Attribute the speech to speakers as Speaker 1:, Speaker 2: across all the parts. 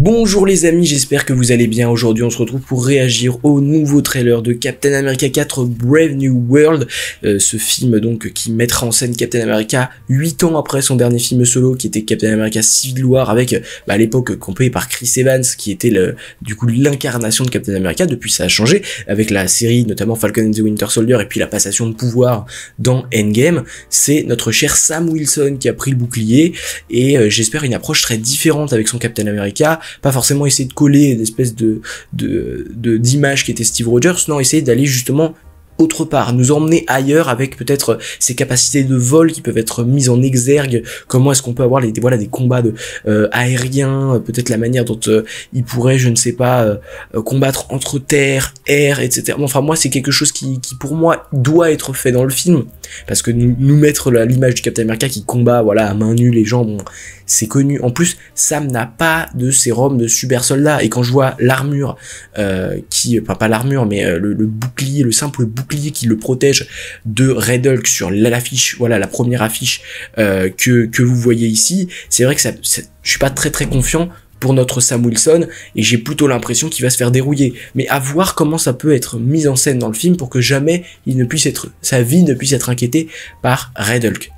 Speaker 1: Bonjour les amis, j'espère que vous allez bien. Aujourd'hui on se retrouve pour réagir au nouveau trailer de Captain America 4 Brave New World, ce film donc qui mettra en scène Captain America 8 ans après son dernier film solo qui était Captain America Civil War, avec à l'époque campé par Chris Evans qui était du coup l'incarnation de Captain America. Depuis ça a changé avec la série notamment Falcon and the Winter Soldier et puis la passation de pouvoir dans Endgame. C'est notre cher Sam Wilson qui a pris le bouclier et j'espère une approche très différente avec son Captain America. Pas forcément essayer de coller une espèce d'image qui était Steve Rogers, non, essayer d'aller justement autre part, nous emmener ailleurs avec peut-être ses capacités de vol qui peuvent être mises en exergue. Comment est-ce qu'on peut avoir des combats aériens, peut-être la manière dont il pourrait, je ne sais pas, combattre entre terre, air, etc. Enfin moi c'est quelque chose qui pour moi doit être fait dans le film, parce que nous mettre l'image du Captain America qui combat à main nue les gens, bon, c'est connu. En plus Sam n'a pas de sérum de super soldat, et quand je vois l'armure pas l'armure mais le bouclier, le simple bouclier qui le protège de Red Hulk sur l'affiche, la première affiche que vous voyez ici, c'est vrai que je suis pas très confiant pour notre Sam Wilson, et j'ai plutôt l'impression qu'il va se faire dérouiller. Mais à voir comment ça peut être mis en scène dans le film pour que jamais sa vie ne puisse être inquiétée par Red Hulk.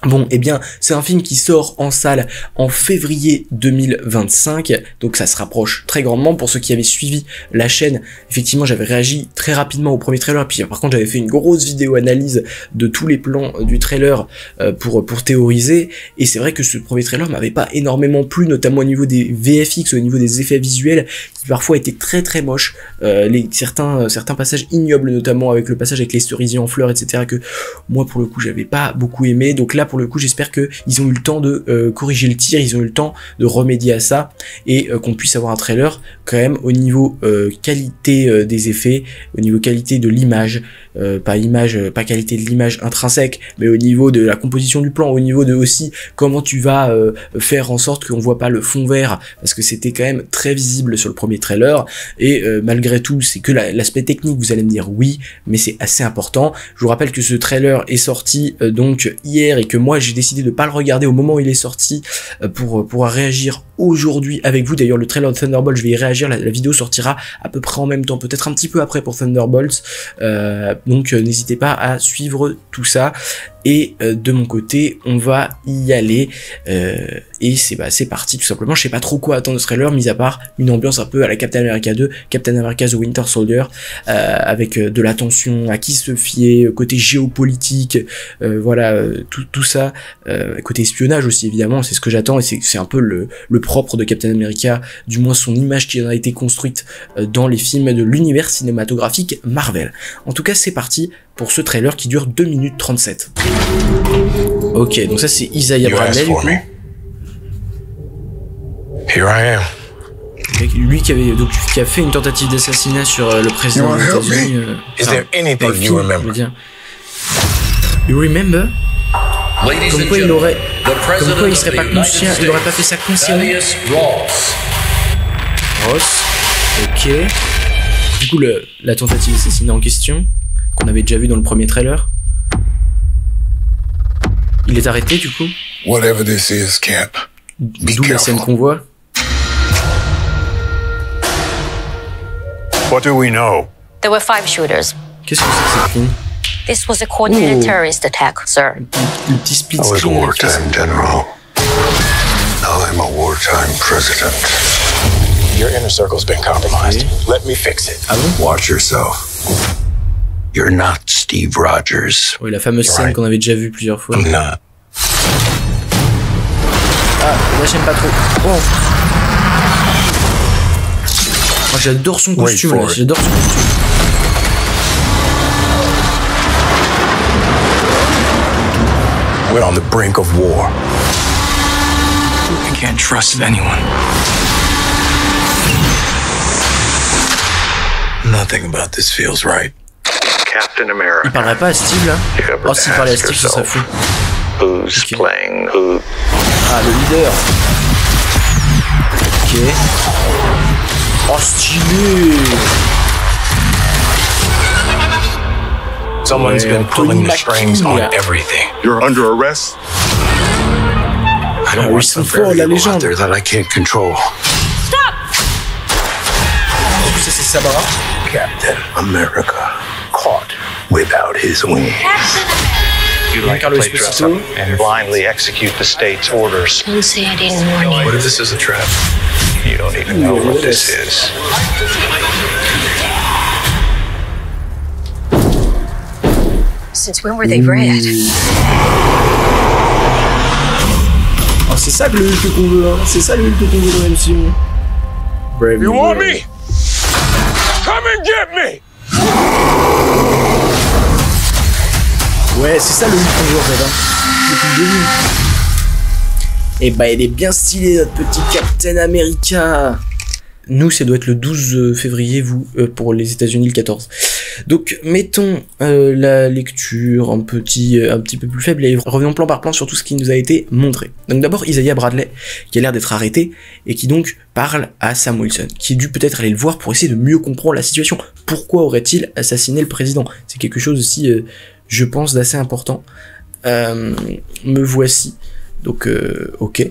Speaker 1: Bon, eh bien, c'est un film qui sort en salle en février 2025, donc ça se rapproche très grandement. Pour ceux qui avaient suivi la chaîne, effectivement, j'avais réagi très rapidement au premier trailer, puis par contre, j'avais fait une grosse vidéo analyse de tous les plans du trailer pour théoriser, et c'est vrai que ce premier trailer m'avait pas énormément plu, notamment au niveau des VFX, au niveau des effets visuels, qui parfois étaient très moches, certains passages ignobles, notamment avec le passage avec les cerisiers en fleurs, etc., que moi, pour le coup, j'avais pas beaucoup aimé. Donc là, pour le coup, j'espère que ils ont eu le temps de corriger le tir, ils ont eu le temps de remédier à ça, et qu'on puisse avoir un trailer quand même au niveau qualité des effets, au niveau qualité de l'image, pas qualité de l'image intrinsèque, mais au niveau de la composition du plan, au niveau de aussi comment tu vas faire en sorte qu'on voit pas le fond vert, parce que c'était quand même très visible sur le premier trailer. Et malgré tout, c'est que l'aspect technique, vous allez me dire oui, mais c'est assez important. Je vous rappelle que ce trailer est sorti donc hier, et que moi j'ai décidé de pas le regarder au moment où il est sorti pour réagir aujourd'hui avec vous. D'ailleurs, le trailer de Thunderbolts, je vais y réagir, la vidéo sortira à peu près en même temps, peut-être un petit peu après pour Thunderbolts, donc n'hésitez pas à suivre tout ça. Et de mon côté, on va y aller, et c'est parti tout simplement. Je sais pas trop quoi attendre de ce trailer, mis à part une ambiance un peu à la Captain America 2, Captain America The Winter Soldier, avec de la tension, à qui se fier, côté géopolitique, tout ça, côté espionnage aussi évidemment, c'est ce que j'attends, et c'est un peu le propre de Captain America, du moins son image qui a été construite dans les films de l'univers cinématographique Marvel. En tout cas, c'est parti pour ce trailer qui dure 2 minutes 37. Ok, donc ça c'est Isaiah Bradley du coup.
Speaker 2: Here I am.
Speaker 1: Lui qui a fait une tentative d'assassinat sur le président des États-Unis.
Speaker 2: Is there anything you remember?
Speaker 1: You remember? Comme quoi il serait pas conscient, il aurait pas fait ça consciemment. Ross. Ok. Du coup la tentative d'assassinat en question, qu'on avait déjà vu dans le premier trailer. Il est arrêté du coup.
Speaker 2: Whatever this is, Cap.
Speaker 1: D'où la scène qu'on voit.
Speaker 2: What do we know?
Speaker 3: There were 5 shooters.
Speaker 1: Qu'est-ce que c'est que cette ligne?
Speaker 3: This was a coordinated terrorist attack, sir.
Speaker 1: Le petit split
Speaker 2: I was a
Speaker 1: screen.
Speaker 2: wartime general. Now I'm a wartime president. Your inner circle's been compromised. Okay. Let me fix it.
Speaker 1: Ah bon?
Speaker 2: Watch yourself. You're not Steve Rogers.
Speaker 1: Oui, la fameuse scène qu'on avait déjà vue plusieurs fois.
Speaker 2: I'm not.
Speaker 1: Ah, là j'aime pas trop. Oh. Moi j'adore son costume là, j'adore son costume.
Speaker 2: We're on the brink of war. I can't trust anyone. Nothing about this feels right. Captain America.
Speaker 1: Il parlerait pas à Steve là? Oh, s'il parlait à Steve, ça serait fou.
Speaker 2: Who's playing who?
Speaker 1: Ah, le leader. Ok. Oh, stylé.
Speaker 2: Someone's been pulling the strings on everything.
Speaker 4: You're under arrest.
Speaker 2: I don't want some variable out there that I can't control.
Speaker 3: Stop!
Speaker 1: sa baraque.
Speaker 2: Captain America caught without his wings.
Speaker 4: You like to play dress up and blindly execute the state's orders.
Speaker 3: Don't say I didn't warn you.
Speaker 2: What if this is a trap?
Speaker 4: You don't even know what this is.
Speaker 3: Since when were they red?
Speaker 1: Oh, c'est ça le Hulk qu'on veut, hein. C'est ça le Hulk qu'on veut dans la MCU. Brave
Speaker 2: You want me? Come and get me!
Speaker 1: Ouais, c'est ça le Hulk qu'on veut en fait, hein. Depuis le début. Et bah, il est bien stylé notre petit Captain America. Nous, ça doit être le 12 février, vous, pour les États-Unis le 14. Donc, mettons la lecture un petit peu plus faible et revenons plan par plan sur tout ce qui nous a été montré. Donc d'abord, Isaiah Bradley, qui a l'air d'être arrêté, et qui donc parle à Sam Wilson, qui a dû peut-être aller le voir pour essayer de mieux comprendre la situation. Pourquoi aurait-il assassiné le président? C'est quelque chose aussi, je pense, d'assez important. Me voici. Donc, ok.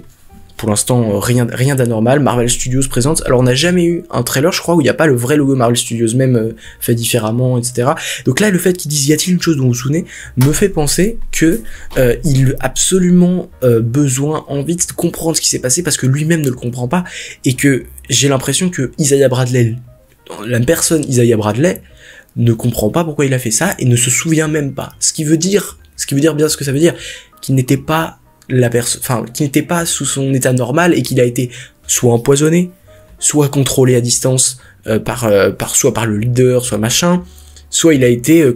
Speaker 1: Pour l'instant, rien d'anormal. Marvel Studios présente. Alors, on n'a jamais eu un trailer, je crois, où il n'y a pas le vrai logo Marvel Studios, même fait différemment, etc. Donc là, le fait qu'ils disent « Y a-t-il une chose dont vous vous souvenez ?» me fait penser que il a absolument besoin, envie de comprendre ce qui s'est passé parce que lui-même ne le comprend pas et que j'ai l'impression que Isaiah Bradley, la personne Isaiah Bradley, ne comprend pas pourquoi il a fait ça et ne se souvient même pas. Ce qui veut dire bien ce que ça veut dire, qu'il n'était pas qui n'était pas sous son état normal et qu'il a été soit empoisonné, soit contrôlé à distance soit par le leader, soit machin, soit il a été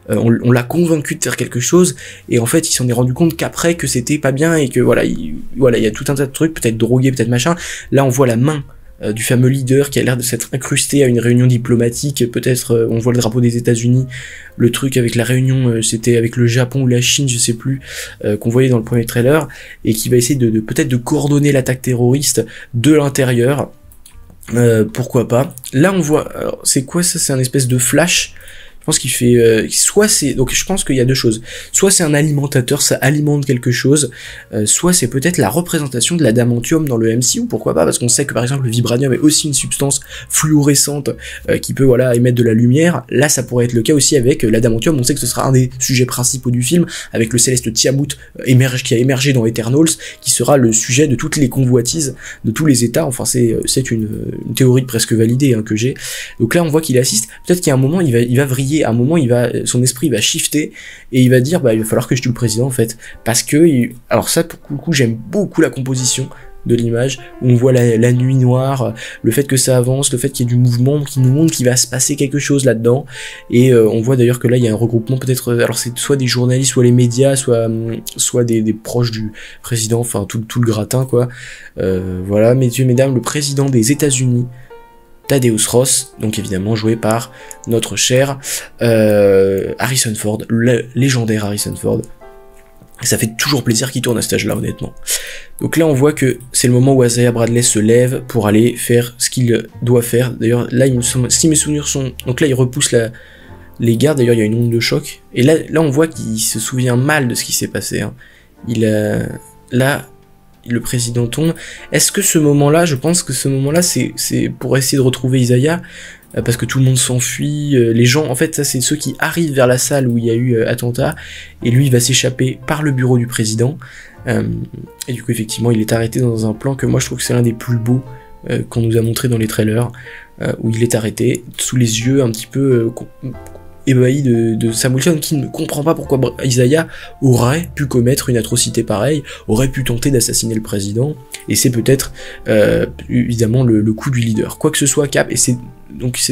Speaker 1: on l'a convaincu de faire quelque chose et en fait il s'en est rendu compte qu'après que c'était pas bien et que voilà il y a tout un tas de trucs, peut-être drogué, peut-être machin. Là on voit la main du fameux leader qui a l'air de s'être incrusté à une réunion diplomatique, peut-être on voit le drapeau des États-Unis, le truc avec la réunion c'était avec le Japon ou la Chine, je sais plus, qu'on voyait dans le premier trailer, et qui va essayer de peut-être de coordonner l'attaque terroriste de l'intérieur, pourquoi pas. Là on voit, alors, c'est quoi ça? C'est un espèce de flash. Je pense qu'il fait soit c'est, donc je pense qu'il y a deux choses, soit c'est un alimentateur, ça alimente quelque chose, soit c'est peut-être la représentation de l'adamantium dans le MCU, pourquoi pas, parce qu'on sait que par exemple le vibranium est aussi une substance fluorescente qui peut émettre de la lumière. Là ça pourrait être le cas aussi avec l'adamantium. On sait que ce sera un des sujets principaux du film, avec le céleste Tiamut qui a émergé dans Eternals, qui sera le sujet de toutes les convoitises de tous les états. Enfin c'est une théorie presque validée que j'ai. Donc là on voit qu'il assiste, peut-être qu'à un moment il va vriller, à un moment son esprit va shifter et il va dire il va falloir que je tue le président en fait, parce que alors ça pour le coup j'aime beaucoup la composition de l'image où on voit la nuit noire, le fait que ça avance, le fait qu'il y ait du mouvement qui nous montre qu'il va se passer quelque chose là-dedans, et on voit d'ailleurs que là il y a un regroupement peut-être, alors c'est soit des journalistes, soit les médias, soit des proches du président, enfin tout le gratin quoi. Voilà, messieurs, mesdames, le président des États-Unis, Thaddeus Ross, donc évidemment joué par notre cher Harrison Ford, le légendaire Harrison Ford. Ça fait toujours plaisir qu'il tourne à cet âge-là, honnêtement. Donc là, on voit que c'est le moment où Isaiah Bradley se lève pour aller faire ce qu'il doit faire. D'ailleurs, là, si mes souvenirs sont... Donc là, il repousse les gardes. D'ailleurs, il y a une onde de choc. Et là, on voit qu'il se souvient mal de ce qui s'est passé. Là... le président tombe. Est-ce que ce moment-là, je pense que ce moment-là, c'est pour essayer de retrouver Isaiah, parce que tout le monde s'enfuit, les gens, en fait, ça c'est ceux qui arrivent vers la salle où il y a eu attentat, et lui il va s'échapper par le bureau du président, et du coup effectivement il est arrêté dans un plan que moi je trouve que c'est l'un des plus beaux qu'on nous a montré dans les trailers, où il est arrêté, sous les yeux un petit peu... ébahi de Sam Wilson, qui ne comprend pas pourquoi Isaiah aurait pu commettre une atrocité pareille, aurait pu tenter d'assassiner le président, et c'est peut-être évidemment le coup du leader. Quoi que ce soit, Cap, et c'est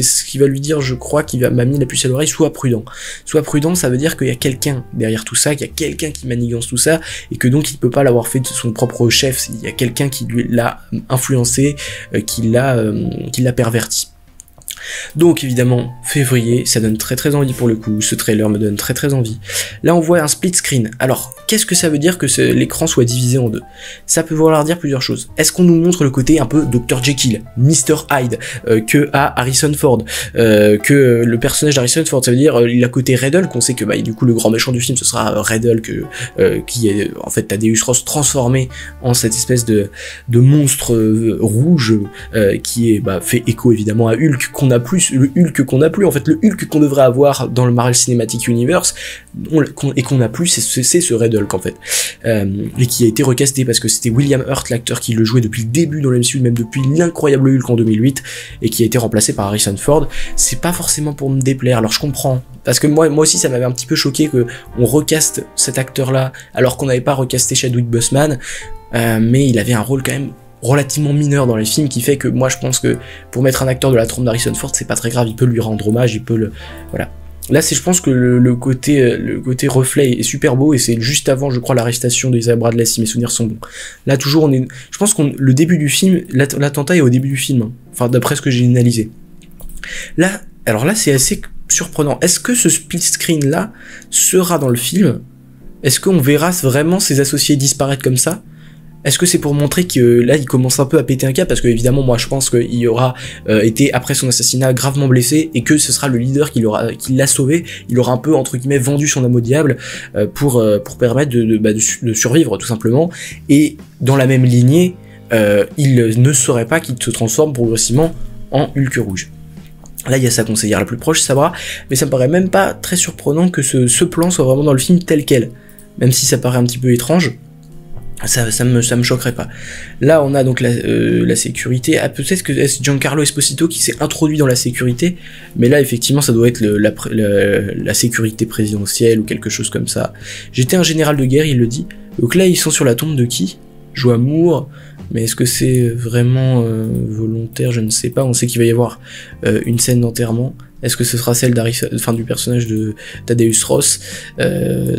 Speaker 1: ce qui va lui dire, je crois, qu'il m'a mis la puce à l'oreille, sois prudent. Sois prudent, ça veut dire qu'il y a quelqu'un derrière tout ça, qu'il y a quelqu'un qui manigance tout ça, et que donc il peut pas l'avoir fait de son propre chef, il y a quelqu'un qui l'a influencé, qui l'a perverti. Donc évidemment, février, ça donne très très envie pour le coup, ce trailer me donne très très envie. Là on voit un split screen. Alors, qu'est-ce que ça veut dire que l'écran soit divisé en deux? Ça peut vouloir dire plusieurs choses. Est-ce qu'on nous montre le côté un peu Dr. Jekyll, Mr. Hyde, que a Harrison Ford, que le personnage d'Harrison Ford, ça veut dire il a côté Red Hulk, on sait que du coup le grand méchant du film ce sera Red Hulk, qui est en fait Thaddeus Ross transformé en cette espèce de monstre rouge qui est fait écho évidemment à Hulk qu'on a a plus, le Hulk qu'on a plus, en fait le Hulk qu'on devrait avoir dans le Marvel Cinematic Universe, et qu'on a plus, c'est ce Red Hulk en fait, et qui a été recasté parce que c'était William Hurt, l'acteur qui le jouait depuis le début dans le MCU, même depuis l'incroyable Hulk en 2008, et qui a été remplacé par Harrison Ford. C'est pas forcément pour me déplaire, alors je comprends, parce que moi aussi ça m'avait un petit peu choqué que on recaste cet acteur là, alors qu'on n'avait pas recasté Chadwick Boseman, mais il avait un rôle quand même relativement mineur dans les films, qui fait que moi je pense que pour mettre un acteur de la trempe d'Harrison Ford, c'est pas très grave, il peut lui rendre hommage, il peut le... voilà. Là je pense que le côté reflet est super beau, et c'est juste avant, je crois, l'arrestation d'Isaiah Bradley, si mes souvenirs sont bons. Là toujours je pense le début du film, l'attentat est au début du film, hein. Enfin d'après ce que j'ai analysé. Là, alors là c'est assez surprenant. Est-ce que ce split screen là sera dans le film? Est-ce qu'on verra vraiment ses associés disparaître comme ça? Est-ce que c'est pour montrer que là il commence un peu à péter un câble, parce que évidemment moi je pense qu'il aura été après son assassinat gravement blessé, et que ce sera le leader qui l'a sauvé, il aura un peu entre guillemets vendu son âme au diable pour permettre de survivre tout simplement, et dans la même lignée il ne saurait pas qu'il se transforme progressivement en Hulk rouge. Là il y a sa conseillère la plus proche, Sabra, mais ça me paraît même pas très surprenant que ce plan soit vraiment dans le film tel quel, même si ça paraît un petit peu étrange. Ça me choquerait pas. Là on a donc la sécurité, peut-être que c'est Giancarlo Esposito qui s'est introduit dans la sécurité, mais là effectivement ça doit être la sécurité présidentielle ou quelque chose comme ça. J'étais un général de guerre, il le dit. Donc là ils sont sur la tombe de qui? Joe Moore, mais est-ce que c'est vraiment volontaire? Je ne sais pas. On sait qu'il va y avoir une scène d'enterrement. Est-ce que ce sera celle du personnage de Thaddeus Ross?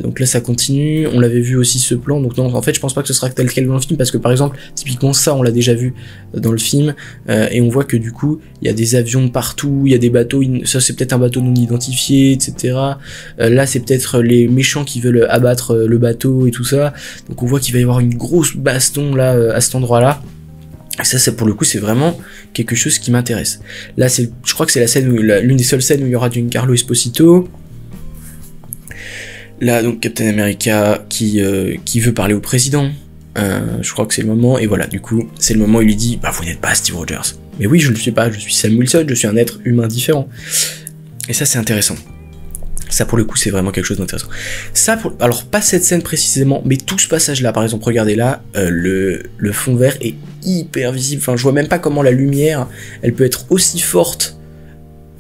Speaker 1: Donc là ça continue, on l'avait vu aussi ce plan, donc non, en fait je pense pas que ce sera tel quel dans le film, parce que par exemple, typiquement ça on l'a déjà vu dans le film, et on voit que du coup, il y a des avions partout, il y a des bateaux, ça c'est peut-être un bateau non identifié, etc. Là c'est peut-être les méchants qui veulent abattre le bateau et tout ça, donc on voit qu'il va y avoir une grosse baston là, à cet endroit-là. Et ça, pour le coup, c'est vraiment quelque chose qui m'intéresse. Là, je crois que c'est la scène l'une des seules scènes où il y aura Giancarlo Esposito. Là, donc, Captain America qui veut parler au président. Je crois que c'est le moment. Et voilà, du coup, c'est le moment où il lui dit, bah, vous n'êtes pas Steve Rogers. Mais oui, je ne le suis pas. Je suis Sam Wilson. Je suis un être humain différent. Et ça, c'est intéressant. Ça pour le coup c'est vraiment quelque chose d'intéressant. Alors pas cette scène précisément, mais tout ce passage là, par exemple, regardez là, le fond vert est hyper visible, enfin je vois même pas comment la lumière, elle peut être aussi forte,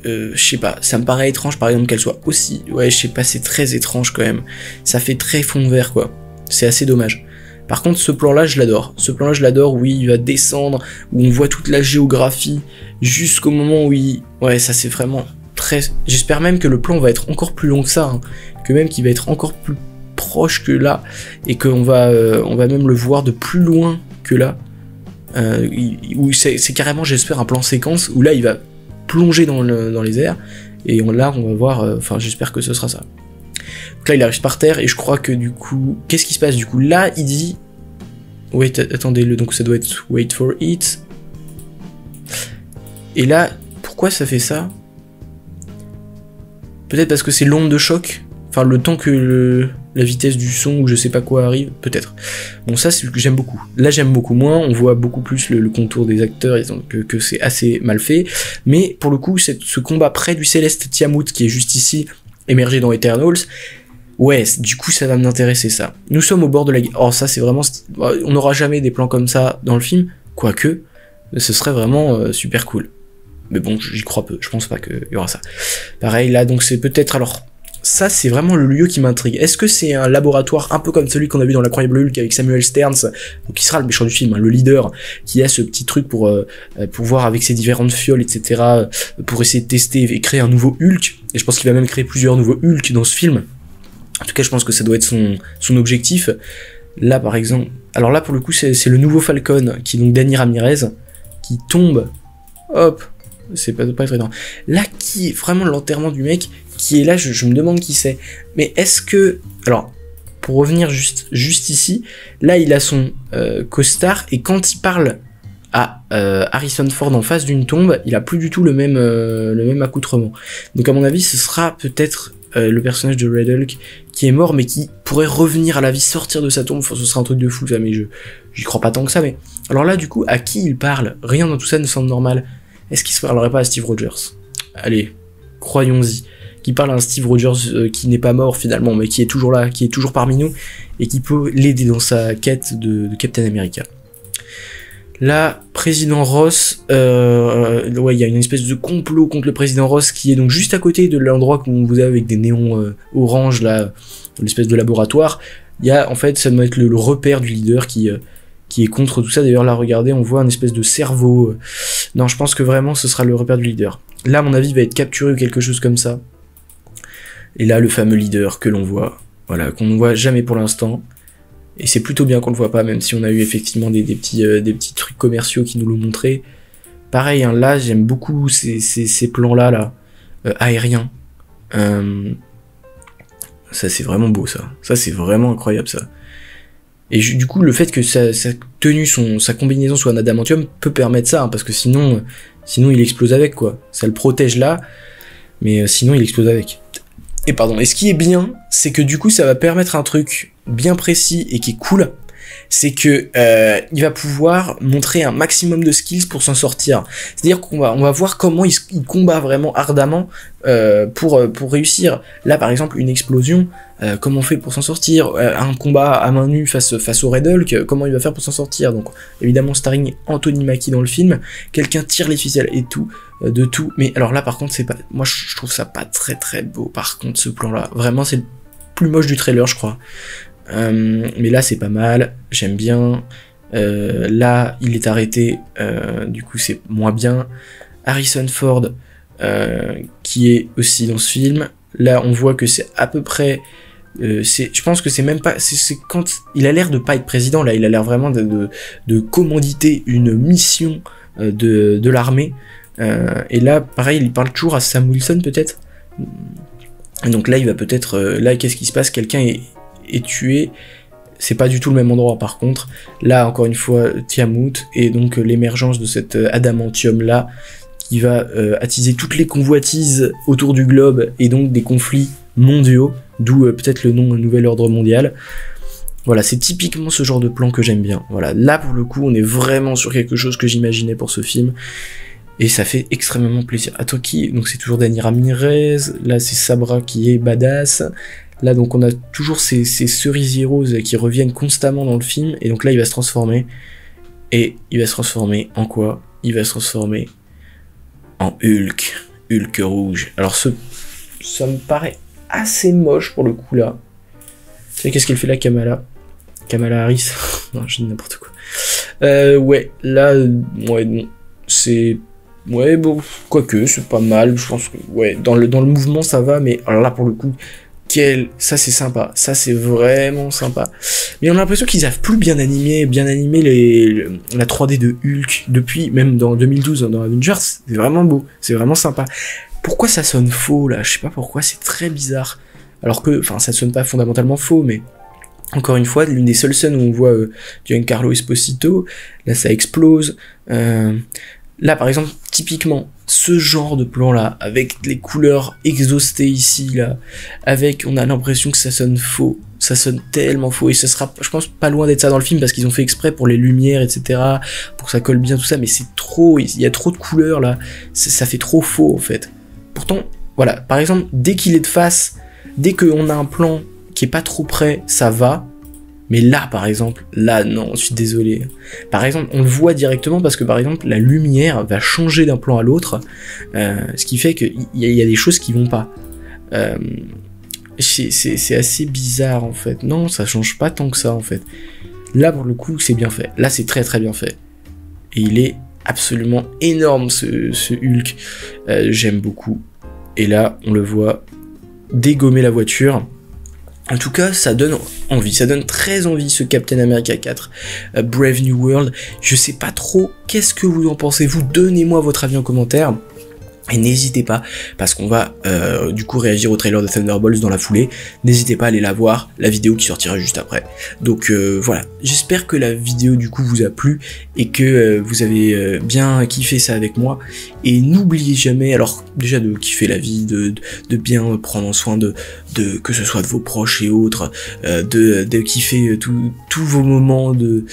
Speaker 1: je sais pas, ça me paraît étrange par exemple qu'elle soit aussi, ouais je sais pas, c'est très étrange quand même, ça fait très fond vert quoi, c'est assez dommage. Par contre ce plan là je l'adore, oui il va descendre, où on voit toute la géographie, jusqu'au moment où ouais ça c'est vraiment... J'espère même que le plan va être encore plus long que ça, hein, que même qu'il va être encore plus proche que là, et qu'on va même le voir de plus loin que là, où c'est carrément, j'espère, un plan séquence où là il va plonger dans les airs, et là on va voir, enfin j'espère que ce sera ça. Donc là il arrive par terre, et je crois que du coup, qu'est-ce qui se passe du coup? Là il dit, wait, attendez, donc ça doit être wait for it, et là, pourquoi ça fait ça? Peut-être parce que c'est l'onde de choc, enfin le temps que la vitesse du son ou je sais pas quoi arrive, peut-être. Bon ça c'est ce que j'aime beaucoup. Là j'aime beaucoup moins, on voit beaucoup plus le contour des acteurs, et donc que c'est assez mal fait. Mais pour le coup, ce combat près du Céleste Tiamut qui est juste ici, émergé dans Eternals, ouais, du coup ça va m'intéresser ça. Nous sommes au bord de la guerre. Oh ça c'est vraiment... On n'aura jamais des plans comme ça dans le film, quoique, ce serait vraiment super cool. Mais bon, j'y crois peu, je pense pas qu'il y aura ça. Pareil, là, donc c'est peut-être... Alors, ça, c'est vraiment le lieu qui m'intrigue. Est-ce que c'est un laboratoire un peu comme celui qu'on a vu dans l'Incroyable Hulk avec Samuel Stearns, donc qui sera le méchant du film, hein, le leader, qui a ce petit truc pour voir avec ses différentes fioles, etc., pour essayer de tester et créer un nouveau Hulk. Et je pense qu'il va même créer plusieurs nouveaux Hulk dans ce film. En tout cas, je pense que ça doit être son objectif. Là, par exemple... Alors là, pour le coup, c'est le nouveau Falcon, qui est donc Danny Ramirez, qui tombe... Hop, c'est pas très étonnant. Là, qui est vraiment l'enterrement du mec, qui est là, je me demande qui c'est. Mais est-ce que... Alors, pour revenir juste ici, là, il a son costard, et quand il parle à Harrison Ford en face d'une tombe, il a plus du tout le même accoutrement. Donc à mon avis, ce sera peut-être le personnage de Red Hulk qui est mort, mais qui pourrait revenir à la vie, sortir de sa tombe. Enfin, ce serait un truc de fou, ça, mais j'y crois pas tant que ça. Mais alors là, du coup, à qui il parle? Rien dans tout ça ne semble normal. Est-ce qu'il se parlerait pas à Steve Rogers? allez, croyons-y, qui parle à un Steve Rogers qui n'est pas mort finalement, mais qui est toujours là, qui est toujours parmi nous, et qui peut l'aider dans sa quête de Captain America. Là, président Ross, ouais, il y a une espèce de complot contre le président Ross qui est donc juste à côté de l'endroit que vous avez avec des néons orange, là, l'espèce de laboratoire. Il y a, en fait, ça doit être le repère du leader qui est contre tout ça. D'ailleurs, là, regardez, on voit un espèce de cerveau. Non, je pense que vraiment, ce sera le repère du leader. Là, à mon avis, il va être capturé ou quelque chose comme ça. Et là, le fameux leader que l'on voit, voilà, qu'on ne voit jamais pour l'instant. Et c'est plutôt bien qu'on le voit pas, même si on a eu effectivement des petits trucs commerciaux qui nous l'ont montré. Pareil, hein, là, j'aime beaucoup ces plans-là, aériens. Ça, c'est vraiment beau, ça. Ça, c'est vraiment incroyable, ça. Et du coup, le fait que sa tenue, sa combinaison soit en adamantium peut permettre ça, hein, parce que sinon il explose avec, quoi. Ça le protège là, mais sinon il explose avec. Et pardon. Et ce qui est bien, c'est que du coup, ça va permettre un truc bien précis et qui est cool, c'est que il va pouvoir montrer un maximum de skills pour s'en sortir. C'est-à-dire qu'on va voir comment il combat vraiment ardemment pour réussir. Là, par exemple, une explosion, comment on fait pour s'en sortir, un combat à main nue face au Red Hulk, comment il va faire pour s'en sortir. Donc, évidemment, starring Anthony Mackie dans le film, quelqu'un tire les ficelles et tout, de tout. Mais alors là, par contre, c'est pas, moi, je trouve ça pas très très beau. Par contre, ce plan-là, vraiment, c'est le plus moche du trailer, je crois. Mais là c'est pas mal, j'aime bien. Là il est arrêté, du coup c'est moins bien. Harrison Ford qui est aussi dans ce film. Là on voit que c'est à peu près, je pense que c'est même pas, c'est quand il a l'air de pas être président. Là il a l'air vraiment de commanditer une mission de l'armée. Et là pareil il parle toujours à Sam Wilson peut-être. Et donc là il va peut-être, là qu'est-ce qui se passe, quelqu'un est tué, c'est pas du tout le même endroit par contre. Là encore une fois Tiamut, et donc l'émergence de cet adamantium là qui va attiser toutes les convoitises autour du globe et donc des conflits mondiaux, d'où peut-être le nom Nouvel Ordre Mondial. Voilà, c'est typiquement ce genre de plan que j'aime bien. Voilà, là pour le coup on est vraiment sur quelque chose que j'imaginais pour ce film. Et ça fait extrêmement plaisir. Attends, donc c'est toujours Dani Ramirez, là c'est Sabra qui est badass. Là donc on a toujours ces cerisiers roses qui reviennent constamment dans le film, et donc là il va se transformer, et il va se transformer en quoi? Il va se transformer en Hulk rouge. Alors ça me paraît assez moche pour le coup là. Tu sais qu'est-ce qu'elle fait là, Kamala Harris? Non, je dis n'importe quoi. Ouais, là, ouais, bon, c'est... Ouais, bon, quoique, c'est pas mal, je pense que... Ouais, dans le mouvement ça va, mais alors là pour le coup... Ça c'est sympa, ça c'est vraiment sympa. Mais on a l'impression qu'ils savent plus bien animer la 3D de Hulk depuis même dans 2012 dans Avengers. C'est vraiment beau, c'est vraiment sympa. Pourquoi ça sonne faux là? Je sais pas pourquoi, c'est très bizarre. Alors que, enfin, ça sonne pas fondamentalement faux, mais encore une fois, l'une des seules scènes où on voit Giancarlo Esposito, là ça explose. Là par exemple, typiquement, ce genre de plan là, avec les couleurs exhaustées ici là, on a l'impression que ça sonne faux, ça sonne tellement faux, et ça sera, je pense, pas loin d'être ça dans le film, parce qu'ils ont fait exprès pour les lumières, etc., pour que ça colle bien tout ça, mais c'est trop, il y a trop de couleurs là, ça fait trop faux en fait. Pourtant, voilà, par exemple, dès qu'il est de face, dès qu'on a un plan qui est pas trop près, ça va. Mais là, par exemple, là, non, je suis désolé. Par exemple, on le voit directement parce que, par exemple, la lumière va changer d'un plan à l'autre, ce qui fait qu'il y a des choses qui vont pas. C'est assez bizarre, en fait. Non, ça change pas tant que ça, en fait. Là, pour le coup, c'est bien fait. Là, c'est très très bien fait. Et il est absolument énorme, ce Hulk. J'aime beaucoup. Et là, on le voit dégommer la voiture. En tout cas, ça donne envie, ça donne très envie ce Captain America 4 Brave New World. Je sais pas trop, qu'est-ce que vous en pensez, vous donnez-moi votre avis en commentaire. Et n'hésitez pas, parce qu'on va du coup réagir au trailer de Thunderbolts dans la foulée. N'hésitez pas à aller la voir, la vidéo qui sortira juste après. Donc voilà, j'espère que la vidéo du coup vous a plu et que vous avez bien kiffé ça avec moi. Et n'oubliez jamais, alors déjà de kiffer la vie, de bien prendre soin de que ce soit de vos proches et autres, de kiffer tous vos moments de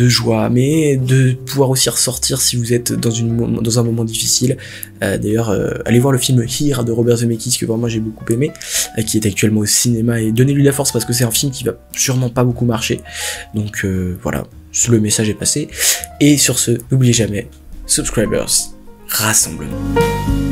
Speaker 1: joie, mais de pouvoir aussi ressortir si vous êtes dans un moment difficile. D'ailleurs, d'ailleurs aller voir le film Here de Robert Zemeckis, que vraiment j'ai beaucoup aimé, qui est actuellement au cinéma, et donnez-lui la force parce que c'est un film qui va sûrement pas beaucoup marcher. Donc voilà, le message est passé. Et sur ce, n'oubliez jamais, subscribers, rassemble-nous.